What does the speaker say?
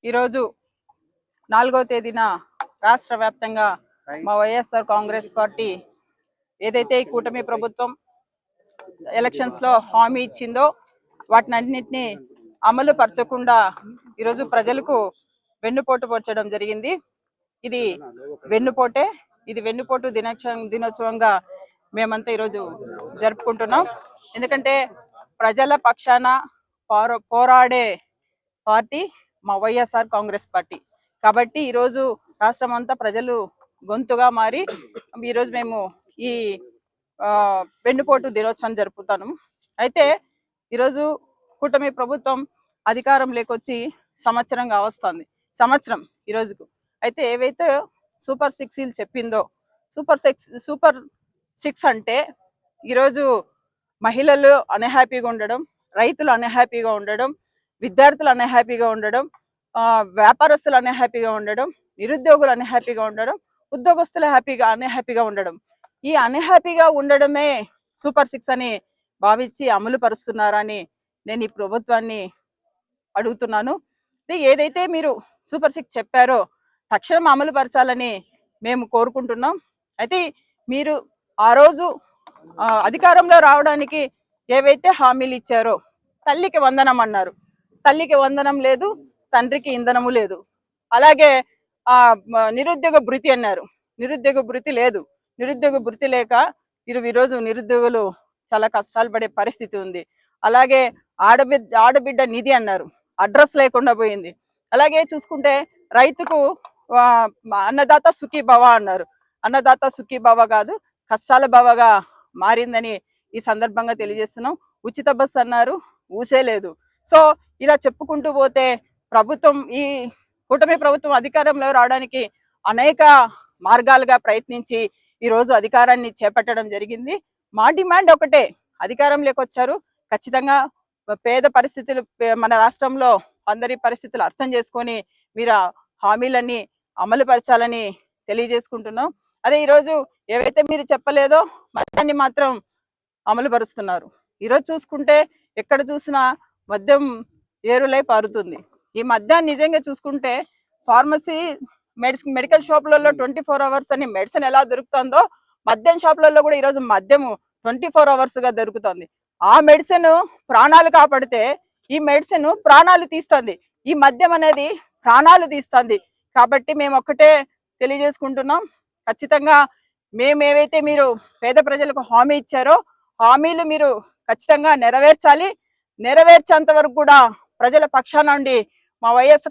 ఈరోజు 4వ తేదీన రాష్ట్ర వ్యాప్తంగా మా వైఎస్ఆర్ కాంగ్రెస్ పార్టీ ఏదైతే ఈ కూటమి ప్రభుత్వం ఎలక్షన్స్లో హామీ ఇచ్చిందో వాటినన్నింటినీ అమలు పరచకుండా ఈరోజు ప్రజలకు వెన్నుపోటు పొడచడం జరిగింది. ఇది వెన్నుపోటే, ఇది వెన్నుపోటు దినోత్సవంగా మేమంతా ఈరోజు జరుపుకుంటున్నాం. ఎందుకంటే ప్రజల పక్షాన పోరాడే పార్టీ మా వైఎస్ఆర్ కాంగ్రెస్ పార్టీ. కాబట్టి ఈరోజు రాష్ట్రం అంతా ప్రజలు గొంతుగా మారి ఈరోజు మేము ఈ వెన్నుపోటు దినోత్సవం జరుపుతాము. అయితే ఈరోజు కూటమి ప్రభుత్వం అధికారం లేకొచ్చి సంవత్సరం కావస్తుంది. సంవత్సరం ఈరోజుకు. అయితే ఏవైతే సూపర్ 6 చెప్పిందో, సూపర్ 6 అంటే ఈరోజు మహిళలు అన్హ్యాపీగా ఉండడం, రైతులు అన్హ్యాపీగా ఉండడం, విద్యార్థులు అన్హ్యాపీగా ఉండడం, వ్యాపారస్తులు అన్హ్యాపీగా ఉండడం, నిరుద్యోగులు అన్హ్యాపీగా ఉండడం, ఉద్యోగస్తులు అన్హ్యాపీగా ఉండడం. ఈ అన్హ్యాపీగా ఉండడమే సూపర్ 6 అని భావించి అమలు పరుస్తున్నారని నేను ఈ ప్రభుత్వాన్ని అడుగుతున్నాను. ఏదైతే మీరు సూపర్ 6 చెప్పారో తక్షణం అమలు పరచాలని మేము కోరుకుంటున్నాం. అయితే మీరు ఆ రోజు అధికారంలో రావడానికి ఏవైతే హామీలు ఇచ్చారో, తల్లికి వందనం అన్నారు. తల్లికి వందనం లేదు, తండ్రికి ఇంధనము లేదు. అలాగే నిరుద్యోగ భృతి అన్నారు. నిరుద్యోగ భృతి లేదు. నిరుద్యోగ భృతి లేక ఈరోజు నిరుద్యోగులు చాలా కష్టాలు పడే పరిస్థితి ఉంది. అలాగే ఆడబిడ్డ నిధి అన్నారు, అడ్రస్ లేకుండా పోయింది. అలాగే చూసుకుంటే రైతుకు అన్నదాత సుఖీభవ అన్నారు. అన్నదాత సుఖీభవ కాదు, కష్టాల భవగా మారిందని ఈ సందర్భంగా తెలియజేస్తున్నాం. ఉచిత బస్సు అన్నారు, ఊసే లేదు. సో ఇలా చెప్పుకుంటూ పోతే ప్రభుత్వం, ఈ కూటమి ప్రభుత్వం అధికారంలో రావడానికి అనేక మార్గాలుగా ప్రయత్నించి ఈరోజు అధికారాన్ని చేపట్టడం జరిగింది. మా డిమాండ్ ఒకటే, అధికారంలోకి వచ్చారు, ఖచ్చితంగా పేద పరిస్థితులు, మన రాష్ట్రంలో అందరి పరిస్థితులు అర్థం చేసుకొని మీరు హామీలన్నీ అమలు పరచాలని తెలియజేసుకుంటున్నాం. అదే ఈరోజు ఏవైతే మీరు చెప్పలేదో మద్యాన్ని మాత్రం అమలు పరుస్తున్నారు. ఈరోజు చూసుకుంటే ఎక్కడ చూసినా మద్యం ఏరులై పారుతుంది. ఈ మద్యాన్ని నిజంగా చూసుకుంటే ఫార్మసీ, మెడికల్ షాపులలో 24 అవర్స్ అని మెడిసిన్ ఎలా దొరుకుతుందో, మద్యం షాపులలో కూడా ఈరోజు మద్యము 24 అవర్స్గా దొరుకుతుంది. ఆ మెడిసిన్ ప్రాణాలు కాపాడితే ఈ మెడిసిన్ ప్రాణాలు తీస్తుంది. ఈ మద్యం అనేది ప్రాణాలు తీస్తుంది. కాబట్టి మేము ఒక్కటే తెలియజేసుకుంటున్నాం, ఖచ్చితంగా ఏవైతే మీరు పేద ప్రజలకు హామీ ఇచ్చారో హామీలు మీరు ఖచ్చితంగా నెరవేర్చాలి. నెరవేర్చేంత వరకు కూడా ప్రజల పక్షాన నుండి మా వైఎస్ఆర్